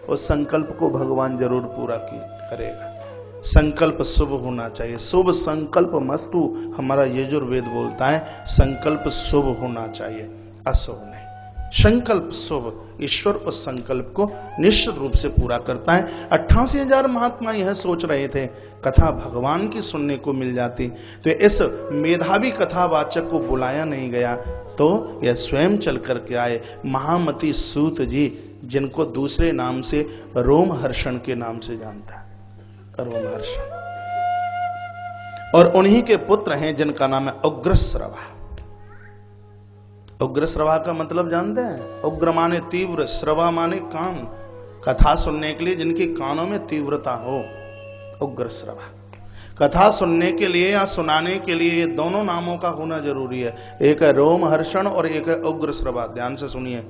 उस संकल्प को भगवान जरूर पूरा करेगा। संकल्प शुभ होना चाहिए, शुभ संकल्प मस्तु, हमारा यजुर्वेद बोलता है संकल्प शुभ होना चाहिए, अशुभ नहीं। संकल्प शुभ, ईश्वर उस संकल्प को निश्चित रूप से पूरा करता है। 88,000 महात्मा यह सोच रहे थे कथा भगवान की सुनने को मिल जाती, तो इस मेधावी कथावाचक को बुलाया नहीं गया, तो यह स्वयं चल करके आए महामती सूत जी, जिनको दूसरे नाम से रोमहर्षण के नाम से जानता है, रोमहर्षण। और उन्हीं के पुत्र हैं जिनका नाम है उग्रश्रवा। उग्रश्रवा का मतलब जानते हैं? उग्र माने तीव्र, श्रवा माने कान, कथा सुनने के लिए जिनके कानों में तीव्रता हो, उग्रश्रवा। कथा सुनने के लिए या सुनाने के लिए ये दोनों नामों का होना जरूरी है, एक है रोमहर्षण और एक है उग्रश्रवा। ध्यान से सुनिए,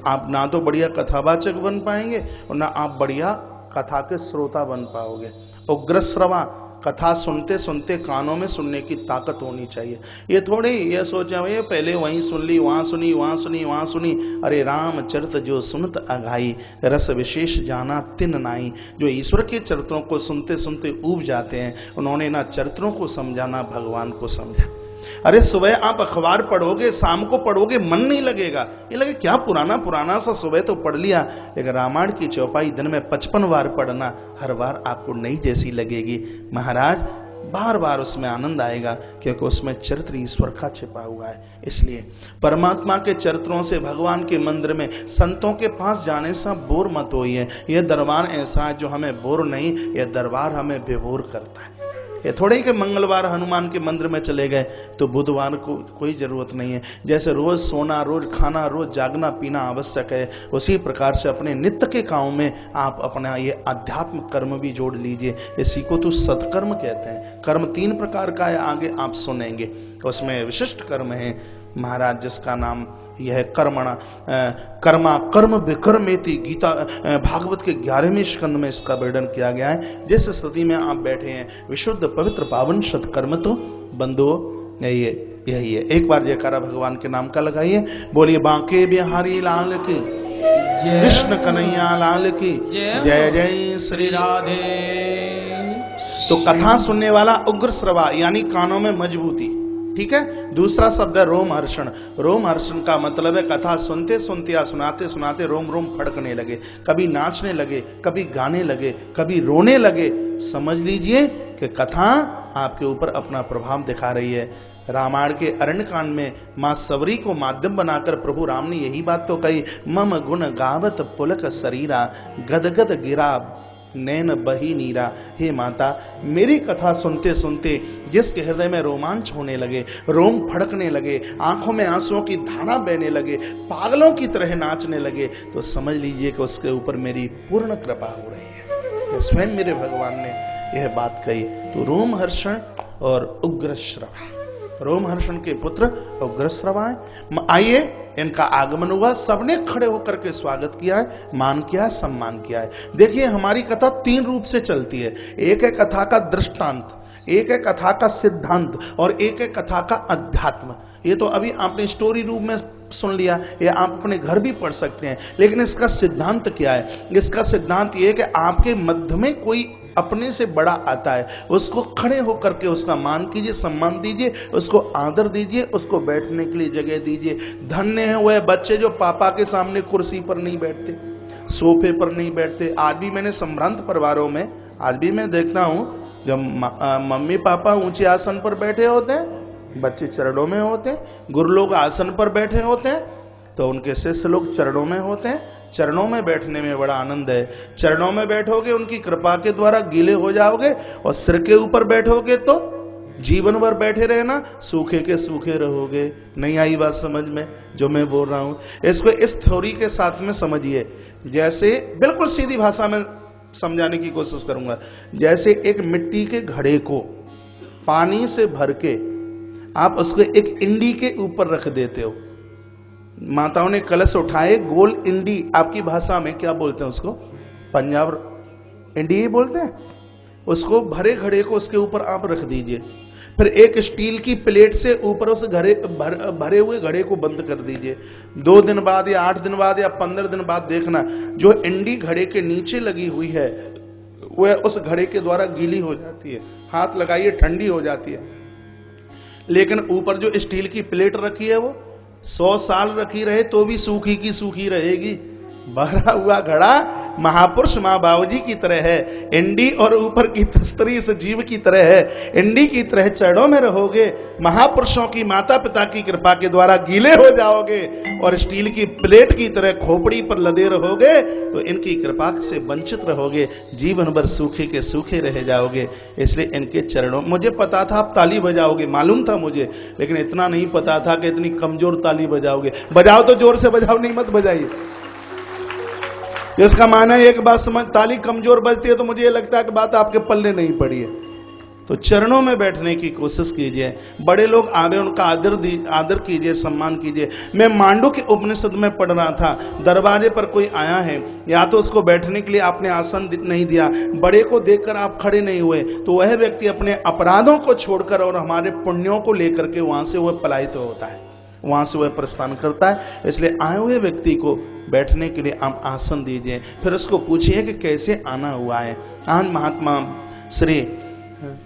आप ना तो बढ़िया कथावाचक बन पाएंगे और ना आप बढ़िया कथा के श्रोता बन पाओगे। उग्रश्रवा, कथा सुनते सुनते कानों में सुनने की ताकत होनी चाहिए। ये थोड़ी ये सोचा ये पहले वहीं सुन ली, वहां सुनी, वहां सुनी, वहां सुनी। अरे रामचरित जो सुनत अघाई, रस विशेष जाना तिन नाई। जो ईश्वर के चरित्रों को सुनते सुनते ऊब जाते हैं, उन्होंने ना चरित्रों को समझा ना भगवान को समझा। अरे सुबह आप अखबार पढ़ोगे, शाम को पढ़ोगे, मन नहीं लगेगा, ये लगे क्या पुराना पुराना सा, सुबह तो पढ़ लिया। लेकिन रामायण की चौपाई दिन में 55 बार पढ़ना, हर बार आपको नई जैसी लगेगी महाराज, बार बार उसमें आनंद आएगा, क्योंकि उसमें चरित्र ईश्वर का छिपा हुआ है। इसलिए परमात्मा के चरित्रों से भगवान के मंदिर में संतों के पास जाने से बोर मत होइए। यह दरबार ऐसा है जो हमें बोर नहीं, यह दरबार हमें विभोर करता है। ये थोड़े ही कि मंगलवार हनुमान के मंदिर में चले गए तो बुधवार को कोई जरूरत नहीं है। जैसे रोज सोना, रोज खाना, रोज जागना पीना आवश्यक है, उसी प्रकार से अपने नित्य के काम में आप अपना ये आध्यात्म कर्म भी जोड़ लीजिए। इसी को तो सत्कर्म कहते हैं। कर्म 3 प्रकार का है, आगे आप सुनेंगे। उसमें विशिष्ट कर्म है महाराज, जिसका नाम यह है कर्मणा, कर्मा कर्म विकर्मेति। गीता भागवत के 11वें स्कंद में इसका वर्णन किया गया है। जिस स्थिति में आप बैठे हैं, विशुद्ध पवित्र पावन सत्कर्म तो बंधु यही है। एक बार जयकारा भगवान के नाम का लगाइए, बोलिए बांके बिहारी लाल की, कृष्ण कन्हैया लाल की जय, जय श्री राधे। तो कथा सुनने वाला उग्रश्रवा, यानी कानों में मजबूती, ठीक है। दूसरा शब्द है रोमहर्षण। रोमहर्षण का मतलब है कथा सुनते सुनते या सुनाते सुनाते रोम रोम फड़कने लगे, कभी नाचने लगे, कभी गाने लगे, कभी रोने लगे। समझ लीजिए कि कथा आपके ऊपर अपना प्रभाव दिखा रही है। रामायण के अरण्यकांड में मां सबरी को माध्यम बनाकर प्रभु राम ने यही बात तो कही, मम गुण गावत पुलक शरीरा, गदगद गिरा नैन बही नीरा। हे माता, मेरी कथा सुनते सुनते जिसके हृदय में रोमांच होने लगे, रोम फड़कने लगे, आंखों में आंसुओं की धारा बहने लगे, पागलों की तरह नाचने लगे, तो समझ लीजिए कि उसके ऊपर मेरी पूर्ण कृपा हो रही है। स्वयं मेरे भगवान ने यह बात कही। तो रोमहर्षण और उग्रश्रवा, रोमहर्षण के पुत्र उग्रश्रवा है। आइए, इनका आगमन हुआ, सबने खड़े होकर के स्वागत किया है, मान किया है, सम्मान किया है। देखिए हमारी कथा 3 रूप से चलती है। एक है कथा का दृष्टांत, एक है कथा का सिद्धांत और एक है कथा का अध्यात्म। ये तो अभी आपने स्टोरी रूप में सुन लिया, ये आप अपने घर भी पढ़ सकते हैं। लेकिन इसका सिद्धांत क्या है? इसका सिद्धांत ये है कि आपके मध्य में कोई अपने से बड़ा आता है, उसको खड़े होकर के उसका मान कीजिए, सम्मान दीजिए, उसको आदर दीजिए, उसको बैठने के लिए जगह दीजिए। धन्य है वह बच्चे जो पापा के सामने कुर्सी पर नहीं बैठते, सोफे पर नहीं बैठते। आज भी मैंने संभ्रांत परिवारों में आज भी मैं देखता हूं, जब मम्मी पापा ऊंचे आसन पर बैठे होते हैं, बच्चे चरणों में होते हैं। गुरु लोग आसन पर बैठे होते हैं तो उनके शिष्य लोग चरणों में होते हैं। चरणों में बैठने में बड़ा आनंद है। चरणों में बैठोगे उनकी कृपा के द्वारा गीले हो जाओगे, और सिर के ऊपर बैठोगे तो जीवन भर बैठे रहना, सूखे के सूखे रहोगे। नहीं आई बात समझ में जो मैं बोल रहा हूं? इसको इस थ्योरी के साथ में समझिए। जैसे बिल्कुल सीधी भाषा में समझाने की कोशिश करूंगा। जैसे एक मिट्टी के घड़े को पानी से भर के आप उसको एक इंडी के ऊपर रख देते हो। माताओं ने कलश उठाए, गोल इंडी, आपकी भाषा में क्या बोलते हैं उसको? पंजाब इंडी ही बोलते हैं। उसको भरे घड़े को उसके ऊपर आप रख दीजिए। फिर एक स्टील की प्लेट से ऊपर उस भरे हुए घड़े को बंद कर दीजिए। 2 दिन बाद या 8 दिन बाद या 15 दिन बाद देखना, जो एंडी घड़े के नीचे लगी हुई है वह उस घड़े के द्वारा गीली हो जाती है। हाथ लगाइए, ठंडी हो जाती है। लेकिन ऊपर जो स्टील की प्लेट रखी है वो 100 साल रखी रहे तो भी सूखी की सूखी रहेगी। भरा हुआ घड़ा महापुरुष मां बाबूजी की तरह है, एंडी और ऊपर की तस्तरी इस जीव की तरह है। एंडी की तरह चरणों में रहोगे, महापुरुषों की माता पिता की कृपा के द्वारा गीले हो जाओगे, और स्टील की प्लेट की तरह खोपड़ी पर लदे रहोगे तो इनकी कृपा से वंचित रहोगे, जीवन भर सूखे के सूखे रह जाओगे। इसलिए इनके चरणों, मुझे पता था आप ताली बजाओगे, मालूम था मुझे, लेकिन इतना नहीं पता था कि इतनी कमजोर ताली बजाओगे। बजाओ तो जोर से बजाओ, नहीं मत बजाइए। इसका माना है, एक बात समझ, ताली कमजोर बजती है तो मुझे ये लगता है कि बात आपके पल्ले नहीं पड़ी है। तो चरणों में बैठने की कोशिश कीजिए, बड़े लोग आवे उनका आदर कीजिए, सम्मान कीजिए। मैं मांडू के उपनिषद में पढ़ रहा था, दरवाजे पर कोई आया है, या तो उसको बैठने के लिए आपने आसन नहीं दिया, बड़े को देखकर आप खड़े नहीं हुए, तो वह व्यक्ति अपने अपराधों को छोड़कर और हमारे पुण्यों को लेकर के वहां से वह पलायित होता है, वहां से वह प्रस्थान करता है। इसलिए आए हुए व्यक्ति को बैठने के लिए आप आसन दीजिए, फिर उसको पूछिए कि कैसे आना हुआ है। आज महात्मा श्री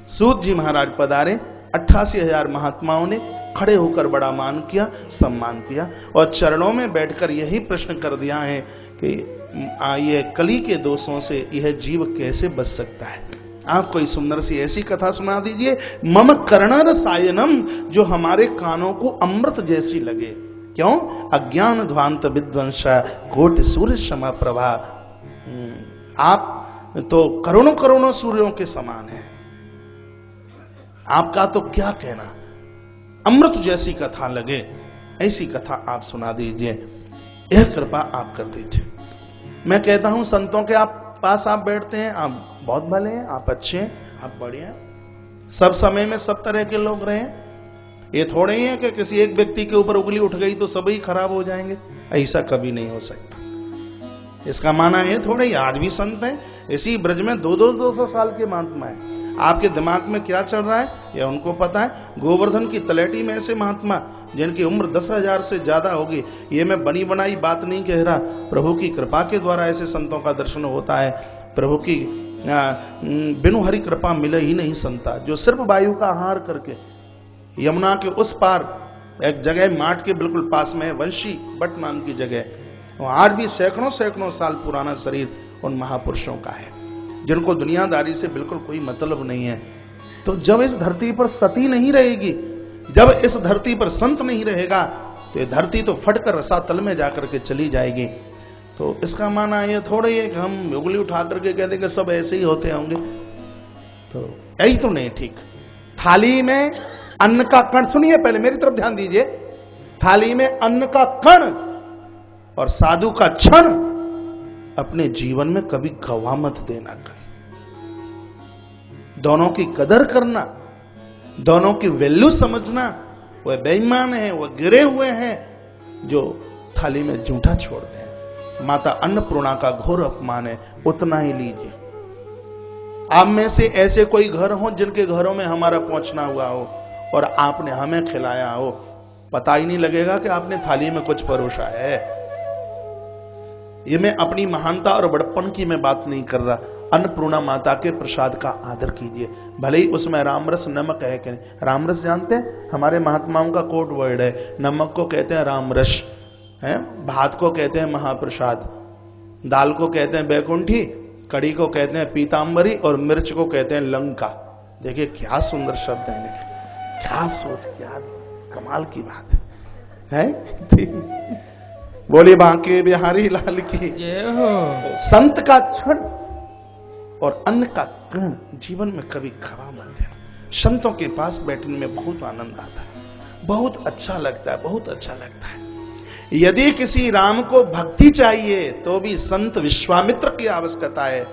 सूत जी महाराज पधारे, 88,000 महात्माओं ने खड़े होकर बड़ा मान किया, सम्मान किया, और चरणों में बैठकर यही प्रश्न कर दिया है कि ये कली के दोषों से यह जीव कैसे बच सकता है। आप कोई सुंदर सी ऐसी कथा सुना दीजिए, मम कर्ण रसायनम, जो हमारे कानों को अमृत जैसी लगे। क्यों? अज्ञान ध्वांत विध्वंसा कोटि सूर्य समा प्रभा। आप तो करोड़ों करोड़ों सूर्यों के समान हैं, आपका तो क्या कहना, अमृत जैसी कथा लगे, ऐसी कथा आप सुना दीजिए, यह कृपा आप कर दीजिए। मैं कहता हूं संतों के पास आप बैठते हैं, आप बहुत भले हैं, आप अच्छे हैं, आप बढ़िया हैं। सब समय में सब तरह के लोग रहे, ये थोड़े ही है कि किसी एक व्यक्ति के ऊपर उंगली उठ गई तो सभी खराब हो जाएंगे, ऐसा कभी नहीं हो सकता। इसका माना है थोड़े ही, आज भी संत हैं, इसी ब्रज में 200 साल के महात्मा है। आपके दिमाग में क्या चल रहा है यह उनको पता है। गोवर्धन की तलेटी में ऐसे महात्मा जिनकी उम्र 10,000 से ज्यादा होगी, ये मैं बनी बनाई बात नहीं कह रहा, प्रभु की कृपा के द्वारा ऐसे संतों का दर्शन होता है। प्रभु की बिनु हरि कृपा मिले ही नहीं संता, जो सिर्फ वायु का आहार करके यमुना के उस पार एक जगह माट के बिल्कुल पास में है, वंशी बट नाम की जगह, आज भी सैकड़ों साल पुराना शरीर उन महापुरुषों का है, जिनको दुनियादारी से बिल्कुल कोई मतलब नहीं है। तो जब इस धरती पर सती नहीं रहेगी, जब इस धरती पर संत नहीं रहेगा, तो ये धरती तो फटकर रसातल में जाकर के चली जाएगी। तो इसका माना ये थोड़ा ही है कि हम उंगली उठा करके कह देंगे सब ऐसे ही होते होंगे, तो यही तो नहीं ठीक। थाली में अन्न का कण, सुनिए पहले मेरी तरफ ध्यान दीजिए, थाली में अन्न का कण और साधु का क्षण अपने जीवन में कभी गवा मत देना। कभी दोनों की कदर करना, दोनों की वैल्यू समझना। वह बेईमान है, वह गिरे हुए हैं जो थाली में जूठा छोड़ते हैं। माता अन्नपूर्णा का घोर अपमान है, उतना ही लीजिए। आप में से ऐसे कोई घर हो जिनके घरों में हमारा पहुंचना हुआ हो और आपने हमें खिलाया हो, पता ही नहीं लगेगा कि आपने थाली में कुछ परोसा है। ये मैं अपनी महानता और बड़प्पन की मैं बात नहीं कर रहा। अन्नपूर्णा माता के प्रसाद का आदर कीजिए, भले ही उसमें रामरस नमक है कि नहीं। रामरस जानते हैं, हमारे महात्माओं का कोड वर्ड है। नमक को कहते हैं रामरस, है, भात को कहते हैं महाप्रसाद, दाल को कहते हैं बैकुंठी, कड़ी को कहते हैं पीतांबरी और मिर्च को कहते हैं लंका। देखिए क्या सुंदर शब्द है, क्या सोच, क्या कमाल की बात है। बोले बांके बिहारी लाल की जय हो। संत का क्षण और अन्न का कण जीवन में कभी खवा मत देना। संतों के पास बैठने में बहुत आनंद आता है, बहुत अच्छा लगता है, बहुत अच्छा लगता है। यदि किसी राम को भक्ति चाहिए तो भी संत विश्वामित्र की आवश्यकता है,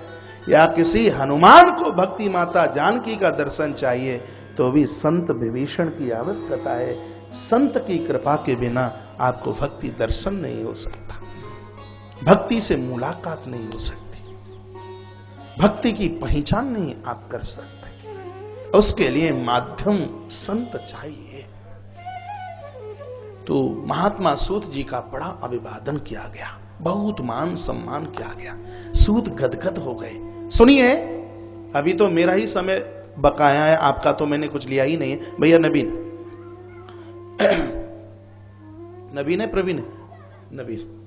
या किसी हनुमान को भक्ति माता जानकी का दर्शन चाहिए तो भी संत विभीषण की आवश्यकता है। संत की कृपा के बिना आपको भक्ति दर्शन नहीं हो सकता, भक्ति से मुलाकात नहीं हो सकती, भक्ति की पहचान नहीं आप कर सकते। उसके लिए माध्यम संत चाहिए। तो महात्मा सूत जी का बड़ा अभिवादन किया गया, बहुत मान सम्मान किया गया। सूत गदगद हो गए। सुनिए, अभी तो मेरा ही समय बकाया है, आपका तो मैंने कुछ लिया ही नहीं है। भैया नवीन नवीन है, प्रवीण है, नवीन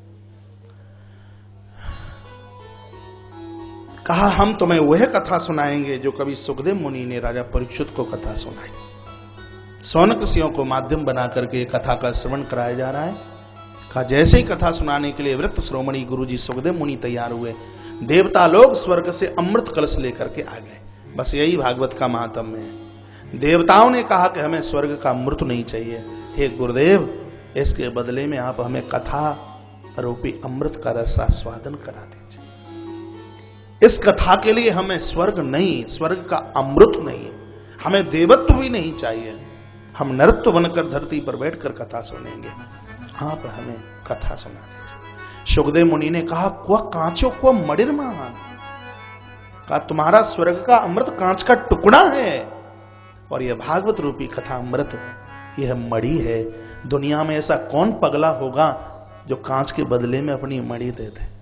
कहा हम तुम्हें वह कथा सुनाएंगे जो कभी सुखदेव मुनि ने राजा परीक्षित को कथा सुनाई। सौनकसियों को माध्यम बना करके कथा का श्रवण कराया जा रहा है। कहा जैसे ही कथा सुनाने के लिए वृत्त श्रोमणी गुरुजी सुखदेव मुनि तैयार हुए, देवता लोग स्वर्ग से अमृत कलश लेकर के आ गए। बस यही भागवत का महात्म्य है। देवताओं ने कहा कि हमें स्वर्ग का अमृत नहीं चाहिए, हे गुरुदेव इसके बदले में आप हमें कथा रूपी अमृत का रसास्वादन करा दीजिए। इस कथा के लिए हमें स्वर्ग नहीं, स्वर्ग का अमृत नहीं, हमें देवत्व भी नहीं चाहिए, हम नरत्व बनकर धरती पर बैठकर कथा सुनेंगे, आप हमें कथा सुना दीजिए। सुखदेव मुनि ने कहा क्व कांचो क्व मणिर महान, कहा तुम्हारा स्वर्ग का अमृत कांच का टुकड़ा है और यह भागवत रूपी कथा अमृत यह मणि है। दुनिया में ऐसा कौन पगला होगा जो कांच के बदले में अपनी मणि दे दे।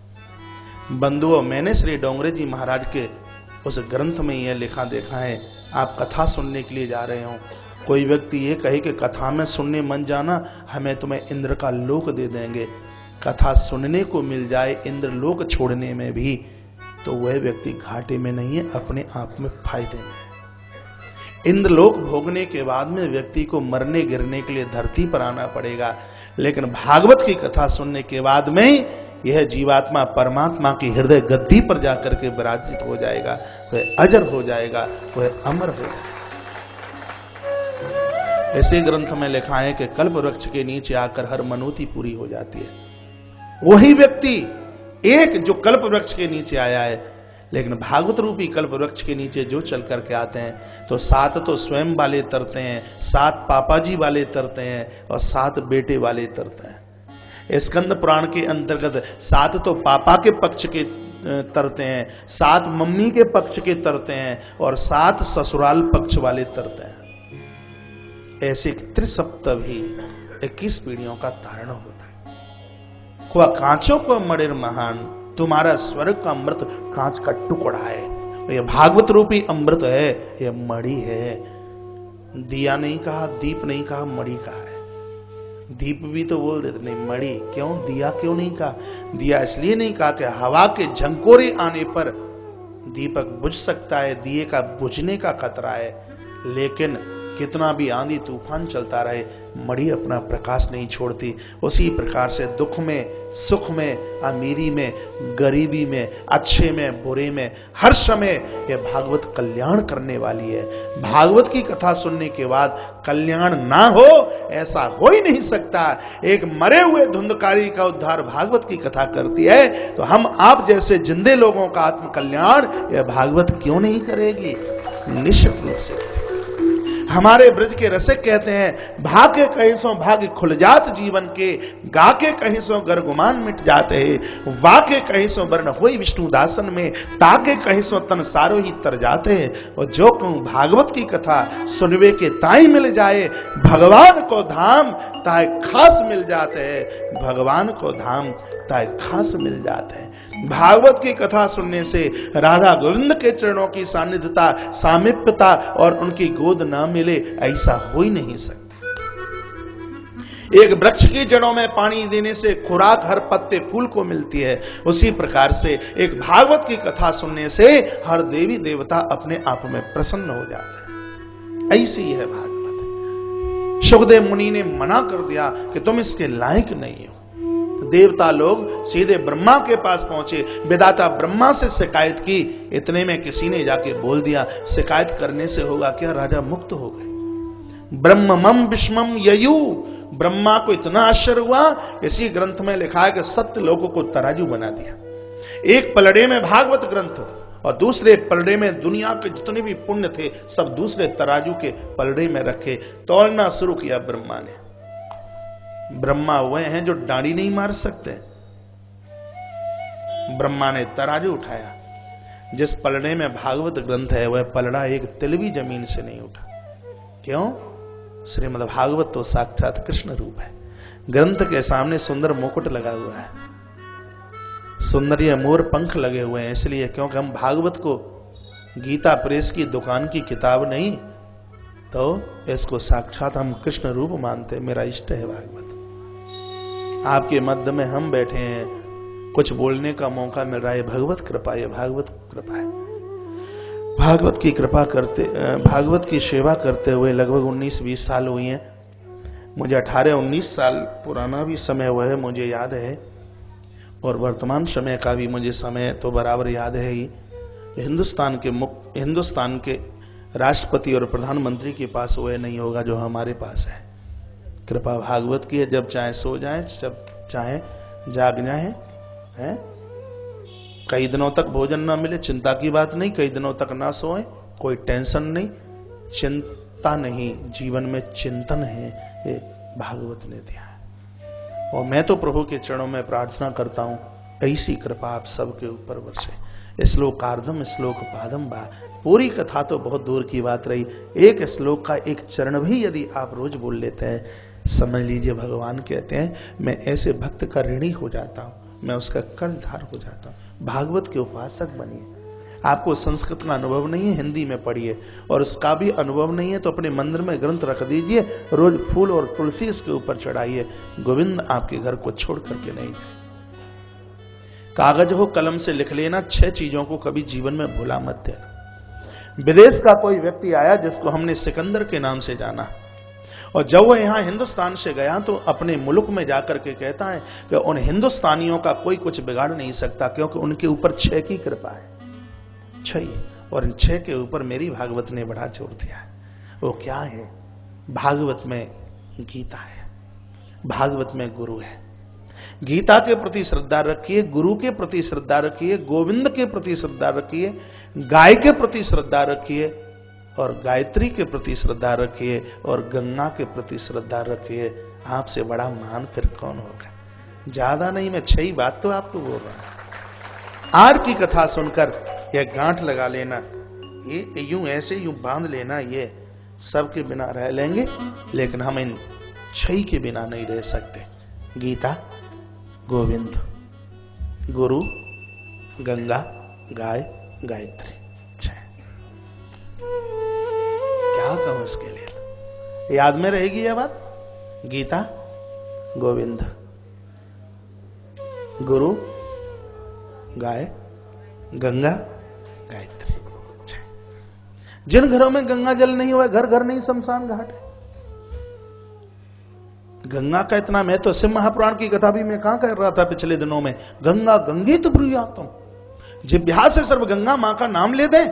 बंधुओं, मैंने श्री डोंगरे जी महाराज के उस ग्रंथ में यह लिखा देखा है, आप कथा सुनने के लिए जा रहे हो, कोई व्यक्ति ये कहे कि कथा में सुनने मन जाना, हमें तुम्हें इंद्र का लोक दे देंगे, कथा सुनने को मिल जाए इंद्र लोक छोड़ने में भी, तो वह व्यक्ति घाटे में नहीं है, अपने आप में फायदे में है। इंद्र लोक भोगने के बाद में व्यक्ति को मरने गिरने के लिए धरती पर आना पड़ेगा, लेकिन भागवत की कथा सुनने के बाद में यह जीवात्मा परमात्मा की हृदय गद्दी पर जाकर के विराजित हो जाएगा, वह अजर हो जाएगा, वह अमर हो जाएगा। ऐसे ग्रंथ में लिखा है कि कल्प वृक्ष के नीचे आकर हर मनोती पूरी हो जाती है। वही व्यक्ति एक जो कल्प वृक्ष के नीचे आया है, लेकिन भागवत रूपी कल्प वृक्ष के नीचे जो चल करके आते हैं तो 7 तो स्वयं वाले तरते हैं, 7 पापाजी वाले तरते हैं और 7 बेटे वाले तरते हैं। स्कंद पुराण के अंतर्गत 7 तो पापा के पक्ष के तरते हैं, 7 मम्मी के पक्ष के तरते हैं और 7 ससुराल पक्ष वाले तरते हैं। ऐसे त्रिसप्तभी 21 पीढ़ियों का तारण होता है। खुआ कांचों को मणिर महान, तुम्हारा स्वर्ग का अमृत कांच का टुकड़ा है, यह भागवत रूपी अमृत है, यह मणि है। दिया नहीं कहा, दीप नहीं कहा, मणि कहा है। दीप भी तो बोल देते, नहीं मणि क्यों, दिया क्यों नहीं कहा? दिया इसलिए नहीं कहा कि हवा के झंकोरे आने पर दीपक बुझ सकता है, दिए का बुझने का खतरा है, लेकिन कितना भी आंधी तूफान चलता रहे मणि अपना प्रकाश नहीं छोड़ती। उसी प्रकार से दुख में, सुख में, अमीरी में, गरीबी में, अच्छे में, बुरे में, हर समय यह भागवत कल्याण करने वाली है। भागवत की कथा सुनने के बाद कल्याण ना हो ऐसा हो ही नहीं सकता। एक मरे हुए धुंधकारी का उद्धार भागवत की कथा करती है, तो हम आप जैसे जिंदे लोगों का आत्म कल्याण यह भागवत क्यों नहीं करेगी? निश्चित रूप से। हमारे ब्रज के रसिक कहते हैं, भाग्य कहीं सो भाग्य खुल जात जीवन के, गा के कहीं सो गर्गुमान मिट जाते हैं, वाके कहीं सो वर्ण होई विष्णु दासन में, ताके कहीं सो तन सारो ही तर जाते हैं। और जो कहूं भागवत की कथा सुनवे के ताई मिल जाए, भगवान को धाम ताए खास मिल जाते हैं, भगवान को धाम ताए खास मिल जाते हैं। भागवत की कथा सुनने से राधा गोविंद के चरणों की सानिध्यता, सामीप्यता और उनकी गोद ना मिले ऐसा हो ही नहीं सकता। एक वृक्ष की जड़ों में पानी देने से खुराक हर पत्ते फूल को मिलती है, उसी प्रकार से एक भागवत की कथा सुनने से हर देवी देवता अपने आप में प्रसन्न हो जाते हैं। ऐसी है भागवत। सुखदेव मुनि ने मना कर दिया कि तुम इसके लायक नहीं हो। देवता लोग सीधे ब्रह्मा के पास पहुंचे, विधाता ब्रह्मा से शिकायत की। इतने में किसी ने जाके बोल दिया, शिकायत करने से होगा क्या, राजा मुक्त हो गए। ब्रह्ममम विष्मम ययु, ब्रह्मा को इतना आश्चर्य हुआ, इसी ग्रंथ में लिखा है कि सत्य लोगों को तराजू बना दिया। एक पलड़े में भागवत ग्रंथ और दूसरे पलड़े में दुनिया के जितने भी पुण्य थे सब दूसरे तराजू के पलड़े में रखे, तोलना शुरू किया ब्रह्मा ने। ब्रह्मा हुए हैं जो डांडी नहीं मार सकते। ब्रह्मा ने तराजू उठाया, जिस पलड़े में भागवत ग्रंथ है वह पलड़ा एक तिल भी जमीन से नहीं उठा। क्यों? श्रीमद् भागवत तो साक्षात कृष्ण रूप है। ग्रंथ के सामने सुंदर मुकुट लगा हुआ है, सुंदर मोर पंख लगे हुए हैं, इसलिए क्योंकि हम भागवत को गीता प्रेस की दुकान की किताब नहीं, तो इसको साक्षात हम कृष्ण रूप मानते। मेरा इष्ट है भागवत। आपके मध्य में हम बैठे हैं, कुछ बोलने का मौका मिल रहा है, भगवत कृपा, ये भागवत कृपा है। भागवत की कृपा करते, भागवत की सेवा करते हुए लगभग 19-20 साल हुई हैं। मुझे 18-19 साल पुराना भी समय हुआ है, मुझे याद है, और वर्तमान समय का भी मुझे समय तो बराबर याद है ही। हिंदुस्तान के राष्ट्रपति और प्रधानमंत्री के पास वह नहीं होगा जो हमारे पास है। कृपा भागवत की है, जब चाहे सो जाए, जब चाहे जाग जाए, है? कई दिनों तक भोजन ना मिले, चिंता की बात नहीं, कई दिनों तक ना सोए, कोई टेंशन नहीं, चिंता नहीं, जीवन में चिंतन है, ये भागवत ने दिया है। और मैं तो प्रभु के चरणों में प्रार्थना करता हूं, ऐसी कृपा आप सबके ऊपर बरसे। श्लोकार्धम श्लोक पादम बा, पूरी कथा तो बहुत दूर की बात रही, एक श्लोक का एक चरण भी यदि आप रोज बोल लेते हैं, समझ लीजिए भगवान कहते हैं मैं ऐसे भक्त का ऋणी हो जाता हूं, मैं उसका कर्जदार हो जाता हूं। भागवत के उपासक बनिए। आपको संस्कृत का अनुभव नहीं है, हिंदी में पढ़िए, और उसका भी अनुभव नहीं है तो अपने मंदिर में ग्रंथ रख दीजिए, रोज फूल और तुलसी इसके ऊपर चढ़ाइए, गोविंद आपके घर को छोड़ करके नहीं जाए। कागज हो कलम से लिख लेना, 6 चीजों को कभी जीवन में भूला मत देना। विदेश का कोई व्यक्ति आया जिसको हमने सिकंदर के नाम से जाना, और जब वह यहां हिंदुस्तान से गया तो अपने मुल्क में जाकर के कहता है कि उन हिंदुस्तानियों का कोई कुछ बिगाड़ नहीं सकता, क्योंकि उनके ऊपर 6 की कृपा है, 6, और इन 6 के ऊपर मेरी भागवत ने बड़ा जोर दिया है। वो क्या है? भागवत में गीता है, भागवत में गुरु है। गीता के प्रति श्रद्धा रखिए, गुरु के प्रति श्रद्धा रखिए, गोविंद के प्रति श्रद्धा रखिए, गाय के प्रति श्रद्धा रखिए, और गायत्री के प्रति श्रद्धा रखिए, और गंगा के प्रति श्रद्धा रखिए। आपसे बड़ा महान फिर कौन होगा? ज्यादा नहीं, मैं 6 ही बात तो आपको बोल रहा हूं। आज की कथा सुनकर यह गांठ लगा लेना, ये यूं ऐसे यूं बांध लेना, ये सबके बिना रह लेंगे, लेकिन हम इन 6 के बिना नहीं रह सकते। गीता, गोविंद, गुरु, गंगा, गाय, गायत्री, 6। क्या कहूं इसके लिए? याद में रहेगी यह बात? गीता, गोविंद, गुरु, गाय, गंगा, गायत्री, 6। जिन घरों में गंगा जल नहीं हुआ, घर घर नहीं शमशान घाट है। गंगा का इतना मैं तो शिव महापुराण की कथा भी मैं कहां कर रहा था पिछले दिनों में, गंगा गंगित ब्रूयातम, जिह्वा से सर्व गंगा मां का नाम ले दें,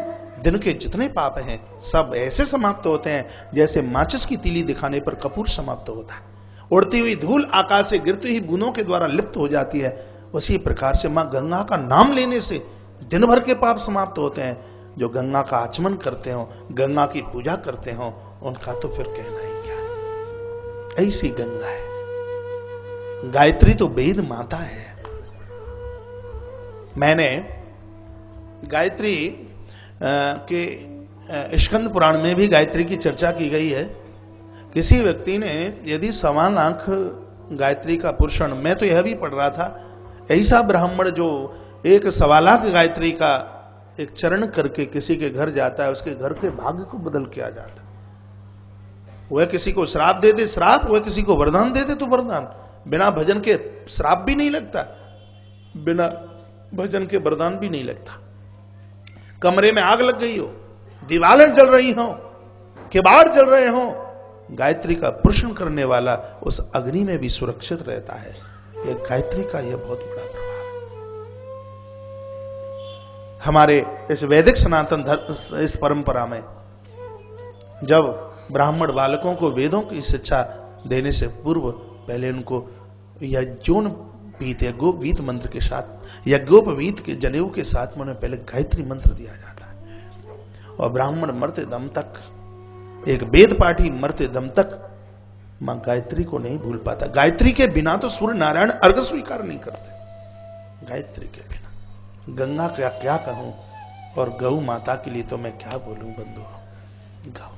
दिन के जितने पाप हैं सब ऐसे समाप्त होते हैं जैसे माचिस की तीली दिखाने पर कपूर समाप्त होता है। उड़ती हुई धूल आकाश से गिरती हुई बूंदों के द्वारा लिप्त हो जाती है, उसी प्रकार से मां गंगा का नाम लेने से दिन भर के पाप समाप्त होते हैं। जो गंगा का आचमन करते हो, गंगा की पूजा करते हो, उनका तो फिर कहना ही क्या। ऐसी गंगा है। गायत्री तो वेद माता है। मैंने गायत्री के स्कंद पुराण में भी गायत्री की चर्चा की गई है। किसी व्यक्ति ने यदि 1.25 लाख गायत्री का पुरुषण, मैं तो यह भी पढ़ रहा था, ऐसा ब्राह्मण जो 1.25 लाख गायत्री का एक चरण करके किसी के घर जाता है, उसके घर के भाग्य को बदल के आ जाता है। वह किसी को श्राप दे दे श्राप, वह किसी को वरदान दे दे तो वरदान। बिना भजन के श्राप भी नहीं लगता, बिना भजन के वरदान भी नहीं लगता। कमरे में आग लग गई हो, दीवारें जल रही हो, किवाड़ जल रहे हो, गायत्री का पुरुषण करने वाला उस अग्नि में भी सुरक्षित रहता है। यह गायत्री का यह बहुत बड़ा प्रभाव है। हमारे इस वैदिक सनातन धर्म, इस परंपरा में जब ब्राह्मण बालकों को वेदों की शिक्षा देने से पूर्व पहले उनको यज्ञोन पीत या गोपवीत मंत्र के साथ, यज्ञोपवीत के जनेऊ के साथ में उन्हें पहले गायत्री मंत्र दिया जाता है। और ब्राह्मण मरते दम तक, एक वेद पाठी मरते दम तक मां गायत्री को नहीं भूल पाता। गायत्री के बिना तो सूर्य नारायण अर्घ स्वीकार नहीं करते। गायत्री के बिना गंगा का क्या कहूं, और गौ माता के लिए तो मैं क्या बोलूं बंधु। गौ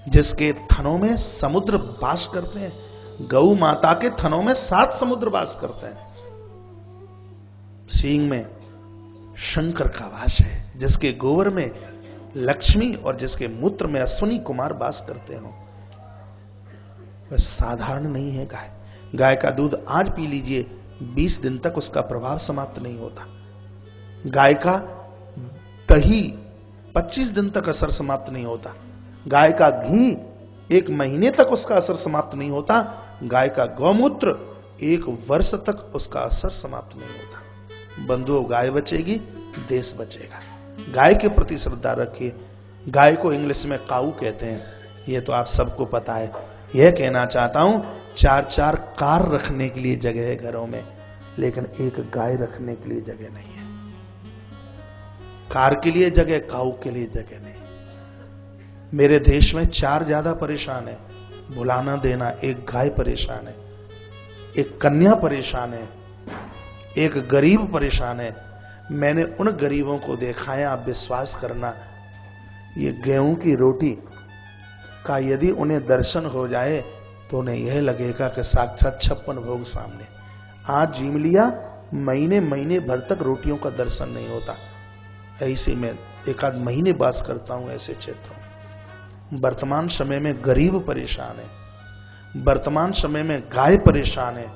जिसके थनों में समुद्र वास करते हैं, गौ माता के थनों में 7 समुद्र वास करते हैं। सींग में शंकर का वास है, जिसके गोबर में लक्ष्मी और जिसके मूत्र में अश्विनी कुमार वास करते हो। वह साधारण नहीं है गाय। गाय का दूध आज पी लीजिए, 20 दिन तक उसका प्रभाव समाप्त नहीं होता। गाय का दही 25 दिन तक असर समाप्त नहीं होता। गाय का घी 1 महीने तक उसका असर समाप्त नहीं होता। गाय का गौमूत्र 1 वर्ष तक उसका असर समाप्त नहीं होता। बंधुओं, गाय बचेगी, देश बचेगा। गाय के प्रति श्रद्धा रखिए। गाय को इंग्लिश में काऊ कहते हैं, यह तो आप सबको पता है। यह कहना चाहता हूं, 4-4 कार रखने के लिए जगह है घरों में, लेकिन एक गाय रखने के लिए जगह नहीं है। कार के लिए जगह, काऊ के लिए जगह नहीं। मेरे देश में 4 ज्यादा परेशान है। बुलाना देना, एक गाय परेशान है, एक कन्या परेशान है, एक गरीब परेशान है। मैंने उन गरीबों को देखा है, आप विश्वास करना, ये गेहूं की रोटी का यदि उन्हें दर्शन हो जाए तो उन्हें यह लगेगा कि साक्षात 56 भोग सामने। आज जीम लिया, महीने महीने भर तक रोटियों का दर्शन नहीं होता। ऐसे में 1 आध महीने वास करता हूं ऐसे क्षेत्रों में। वर्तमान समय में गरीब परेशान है, वर्तमान समय में गाय परेशान है,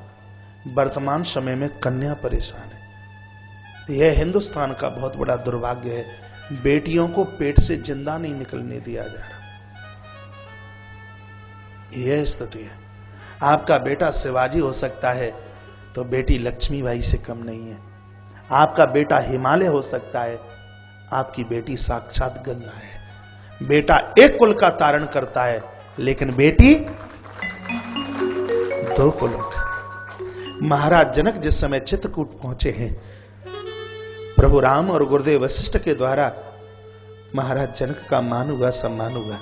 वर्तमान समय में कन्या परेशान है। यह हिंदुस्तान का बहुत बड़ा दुर्भाग्य है। बेटियों को पेट से जिंदा नहीं निकलने दिया जा रहा। यह स्थिति है। आपका बेटा शिवाजी हो सकता है तो बेटी लक्ष्मीबाई से कम नहीं है। आपका बेटा हिमालय हो सकता है, आपकी बेटी साक्षात गंगा है। बेटा एक कुल का तारण करता है, लेकिन बेटी 2 कुलों का। महाराज जनक जिस समय चित्रकूट पहुंचे हैं, प्रभु राम और गुरुदेव वशिष्ठ के द्वारा महाराज जनक का मान हुआ, सम्मान हुआ।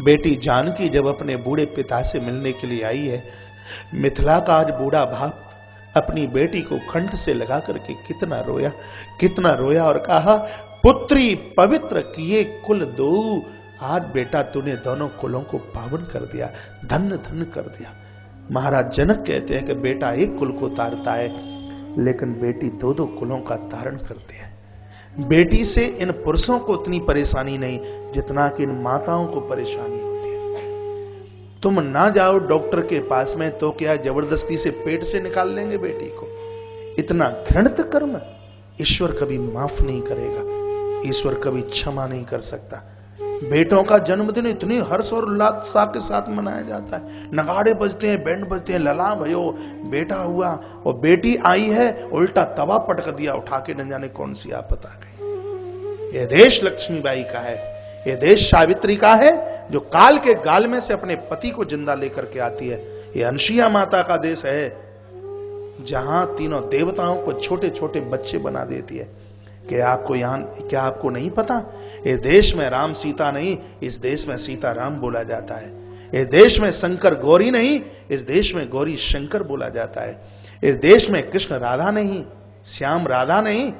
बेटी जानकी जब अपने बूढ़े पिता से मिलने के लिए आई है, मिथिला का आज बूढ़ा बाप अपनी बेटी को कंठ से लगा करके कितना रोया और कहा, पुत्री पवित्र किए कुल 2। आज बेटा तूने दोनों कुलों को पावन कर दिया, धन्य धन्य कर दिया। महाराज जनक कहते हैं कि बेटा एक कुल को तारता है, लेकिन बेटी 2-2 कुलों का तारण करती है। बेटी से इन पुरुषों को उतनी परेशानी नहीं जितना कि इन माताओं को परेशानी होती है। तुम ना जाओ डॉक्टर के पास में तो क्या जबरदस्ती से पेट से निकाल लेंगे बेटी को? इतना घृणित कर्म ईश्वर कभी माफ नहीं करेगा, ईश्वर कभी क्षमा नहीं कर सकता। बेटों का जन्मदिन इतनी हर्ष और उल्लास के साथ मनाया जाता है। नगाड़े बजते हैं, बैंड बजते हैं, लला भयो बेटा हुआ और बेटी आई है, उल्टा तवा पटक दिया उठा के, न जाने कौन सी आपत आ गई। यह देश लक्ष्मीबाई का है, यह देश सावित्री का है, जो काल के गाल में से अपने पति को जिंदा लेकर के आती है। यह अनसुईया माता का देश है, जहां तीनों देवताओं को छोटे छोटे बच्चे बना देती है। क्या आपको नहीं पता? इस देश में राम सीता नहीं, इस देश में सीता राम बोला जाता है। इस देश में शंकर गौरी नहीं, इस देश में गौरी शंकर बोला जाता है। इस देश में कृष्ण राधा नहीं, श्याम राधा नहीं,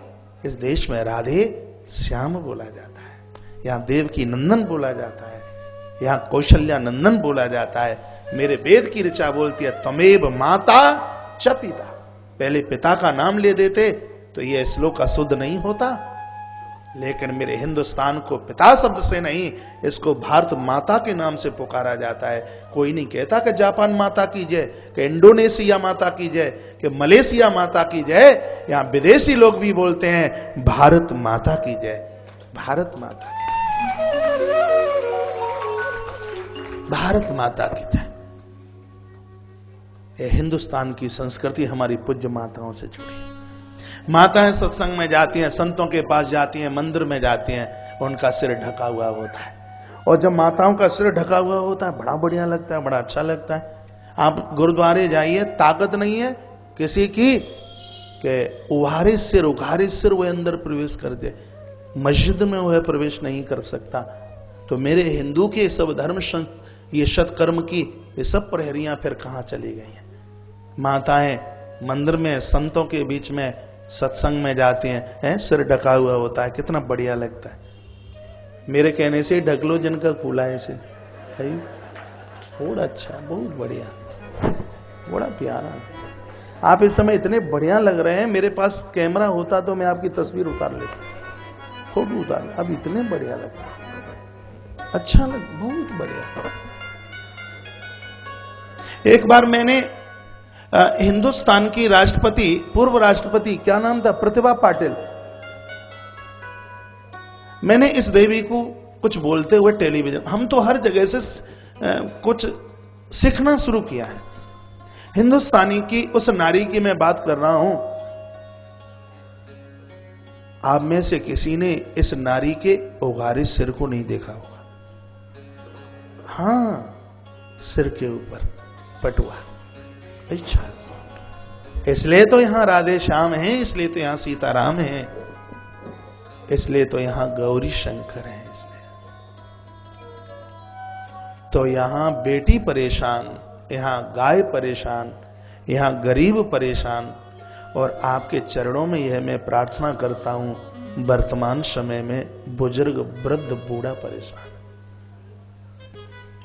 इस देश में राधे श्याम बोला जाता है। यहां देवकी नंदन बोला जाता है, यहां कौशल्या नंदन बोला जाता है। मेरे वेद की ऋचा बोलती है, त्वमेव माता च पिता। पहले पिता का नाम ले देते तो यह श्लोक अशुद्ध नहीं होता, लेकिन मेरे हिंदुस्तान को पिता शब्द से नहीं, इसको भारत माता के नाम से पुकारा जाता है। कोई नहीं कहता कि जापान माता की जय, कि इंडोनेशिया माता की जय, कि मलेशिया माता की जय। यहां विदेशी लोग भी बोलते हैं भारत माता की जय, भारत माता की, भारत माता की जय। यह हिंदुस्तान की संस्कृति हमारी पूज्य माताओं से जुड़ी। माताएं सत्संग में जाती हैं, संतों के पास जाती हैं, मंदिर में जाती हैं, उनका सिर ढका हुआ होता है। और जब माताओं का सिर ढका हुआ होता है, बड़ा बढ़िया लगता है, बड़ा अच्छा लगता है। आप गुरुद्वारे जाइए, ताकत नहीं है किसी की कि उघारे सिर वह अंदर प्रवेश कर दे। मस्जिद में वह प्रवेश नहीं कर सकता। तो मेरे हिंदू के सब धर्म, ये सत्कर्म की ये सब प्रहरियां फिर कहां चली गई हैं? माताएं मंदिर में संतों के बीच में सत्संग में जाती हैं, सिर ढका हुआ होता है, कितना बढ़िया लगता है। मेरे कहने से ढक लो जिनका खुला है इसे, बहुत अच्छा, बहुत बढ़िया, बड़ा प्यारा। आप इस समय इतने बढ़िया लग रहे हैं, मेरे पास कैमरा होता तो मैं आपकी तस्वीर उतार लेता, फोटो उतार। अब इतने बढ़िया लग रहे, अच्छा लग, बहुत बढ़िया। एक बार मैंने हिंदुस्तान की राष्ट्रपति, पूर्व राष्ट्रपति, क्या नाम था, प्रतिभा पाटिल, मैंने इस देवी को कुछ बोलते हुए टेलीविजन, हम तो हर जगह से कुछ सीखना शुरू किया है। हिंदुस्तानी की उस नारी की मैं बात कर रहा हूं। आप में से किसी ने इस नारी के उगारे सिर को नहीं देखा होगा। हां, सिर के ऊपर पटुआ। अच्छा, इसलिए तो यहां राधे श्याम है, इसलिए तो यहां सीताराम है, इसलिए तो यहां गौरी शंकर है। इसलिए तो यहां बेटी परेशान, यहां गाय परेशान, यहां गरीब परेशान, और आपके चरणों में यह मैं प्रार्थना करता हूं, वर्तमान समय में बुजुर्ग, वृद्ध, बूढ़ा परेशान,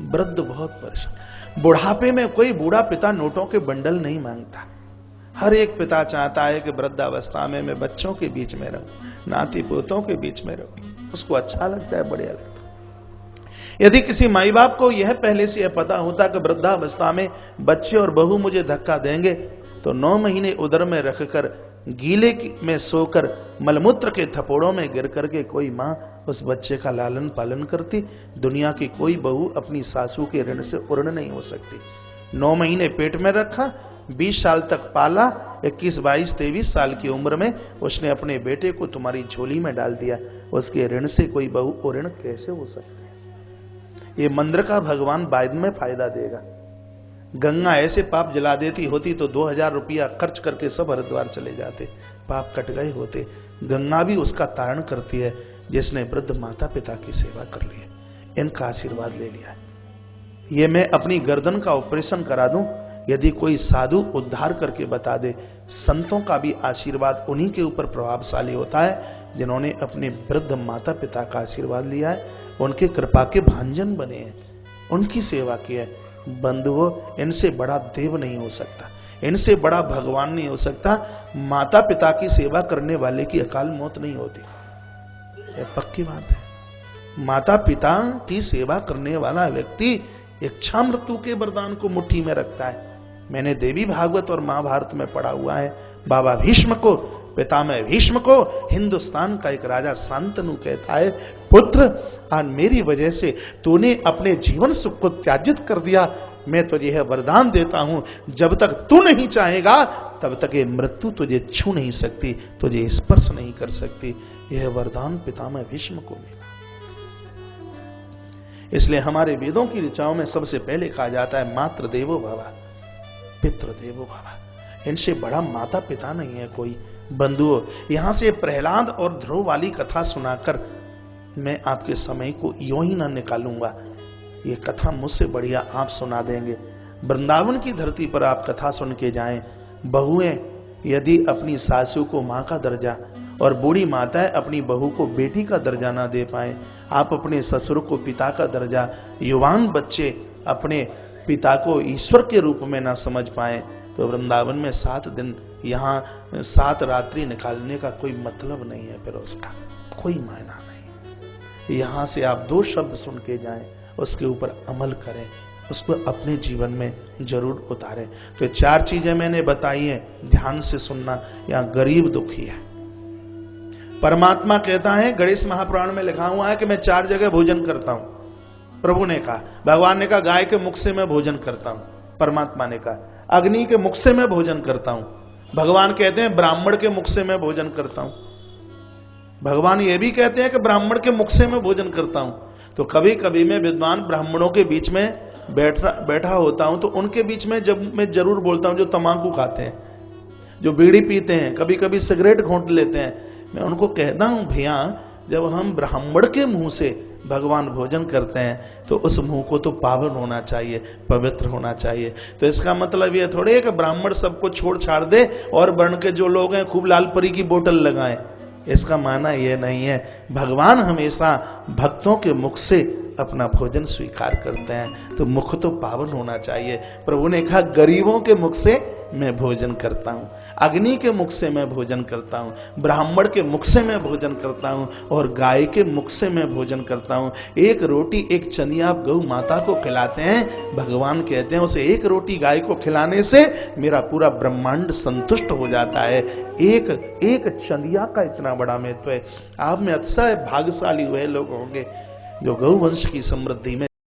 वृद्ध बहुत परेशान। बुढ़ापे में कोई बूढ़ा पिता नोटों के बंडल नहीं मांगता। हर एक पिता चाहता है कि वृद्धावस्था में मैं बच्चों के बीच में रहूं, नाती पोतों के बीच में रहूं, उसको अच्छा लगता है, बढ़िया लगता है। यदि किसी माई बाप को यह पहले से यह पता होता कि वृद्धावस्था में बच्चे और बहू मुझे धक्का देंगे, तो 9 महीने उदर में रखकर, गीले में सोकर, मलमूत्र के थपोड़ों में गिर करके कोई मां उस बच्चे का लालन पालन करती। दुनिया की कोई बहू अपनी सासू के ऋण से उर्ण नहीं हो सकती। 9 महीने पेट में रखा, 20 साल तक पाला, 21, 22, 23 साल की उम्र में उसने अपने बेटे को तुम्हारी झोली में डाल दिया। उसके ऋण से कोई बहू उर्ण कैसे हो सकती है? ये मंदिर का भगवान बाद में फायदा देगा। गंगा ऐसे पाप जला देती होती तो 2000 रुपया खर्च करके सब हरिद्वार चले जाते, पाप कट गए होते। गंगा भी उसका तारण करती है जिसने वृद्ध माता पिता की सेवा कर ली है, इनका आशीर्वाद ले लिया है। ये मैं अपनी गर्दन का ऑपरेशन करा दूं, यदि कोई साधु उद्धार करके बता दे, संतों का भी आशीर्वाद उन्हीं के ऊपर प्रभावशाली होता है जिन्होंने अपने वृद्ध माता पिता का आशीर्वाद लिया है, उनके कृपा के भांजन बने हैं, उनकी सेवा की है। बंधुओं, इनसे बड़ा देव नहीं हो सकता, इनसे बड़ा भगवान नहीं हो सकता। माता पिता की सेवा करने वाले की अकाल मौत नहीं होती, यह पक्की बात है। माता पिता की सेवा करने वाला व्यक्ति इच्छा मृत्यु के वरदान को मुट्ठी में रखता है। मैंने देवी भागवत और महाभारत में पढ़ा हुआ है, बाबा भीष्म को, पितामह भीष्म को हिंदुस्तान का एक राजा शांतनु कहता है, पुत्र आज मेरी वजह से तूने अपने जीवन सुख को त्याजित कर दिया। मैं तुझे यह वरदान देता हूं, जब तक तू नहीं चाहेगा तब तक ये मृत्यु तुझे छू नहीं सकती, तुझे स्पर्श नहीं कर सकती। यह वरदान पितामह भीष्म को मिला। इसलिए हमारे वेदों की ऋचाओं में सबसे पहले कहा जाता है, मातृ देवो भव, पितृ देवो भव। इनसे बड़ा माता पिता नहीं है कोई। बंधुओं, यहां से प्रहलाद और ध्रुव वाली कथा सुनाकर मैं आपके समय को यूं ही ना निकालूंगा। ये कथा मुझसे बढ़िया आप सुना देंगे। वृंदावन की धरती पर आप कथा सुन के जाएं। बहुएं यदि अपनी सासू को मां का दर्जा और बूढ़ी माताएं अपनी बहू को बेटी का दर्जा ना दे पाए, आप अपने ससुर को पिता का दर्जा, युवान बच्चे अपने पिता को ईश्वर के रूप में ना समझ पाए, तो वृंदावन में 7 दिन, यहाँ 7 रात्रि निकालने का कोई मतलब नहीं है, फिर उसका कोई मायना नहीं। यहां से आप 2 शब्द सुन के जाएं, उसके ऊपर अमल करें, उसको अपने जीवन में जरूर उतारें। तो 4 चीजें मैंने बताई हैं, ध्यान से सुनना। यहाँ गरीब दुखी है, परमात्मा कहता है, गणेश महापुराण में लिखा हुआ है कि मैं 4 जगह भोजन करता हूं। प्रभु ने कहा, भगवान ने कहा गाय के मुख से मैं भोजन करता हूं, परमात्मा ने कहा अग्नि के मुख से मैं भोजन करता हूं, भगवान कहते हैं ब्राह्मण के मुख से मैं भोजन करता हूं, भगवान ये भी कहते हैं कि ब्राह्मण के मुख से मैं भोजन करता हूं। तो कभी कभी मैं विद्वान ब्राह्मणों के बीच में बैठा होता हूं, तो उनके बीच में जब मैं जरूर बोलता हूं, जो तंबाकू खाते हैं, जो बीड़ी पीते हैं, कभी कभी सिगरेट घोंट लेते हैं, मैं उनको कहता हूं, भैया जब हम ब्राह्मण के मुंह से भगवान भोजन करते हैं तो उस मुंह को तो पावन होना चाहिए, पवित्र होना चाहिए। तो इसका मतलब ये थोड़े है कि ब्राह्मण सबको छोड़ छाड़ दे और वर्ण के जो लोग हैं खूब लाल परी की बोतल लगाएं। इसका माना यह नहीं है। भगवान हमेशा भक्तों के मुख से अपना भोजन स्वीकार करते हैं, तो मुख तो पावन होना चाहिए। प्रभु ने कहा गरीबों के मुख से मैं भोजन करता हूं, अग्नि के मुख से मैं भोजन करता हूं, ब्राह्मण के मुख से मैं भोजन करता हूं और गाय के मुख से मैं भोजन करता हूं। एक रोटी एक चनिया आप गौ माता को खिलाते हैं, भगवान कहते हैं उसे एक रोटी गाय को खिलाने से मेरा पूरा ब्रह्मांड संतुष्ट हो जाता है। एक एक चंदिया का इतना बड़ा महत्व है। आप में अतिशय भाग्यशाली हुए लोग होंगे जो गौवंश की समृद्धि में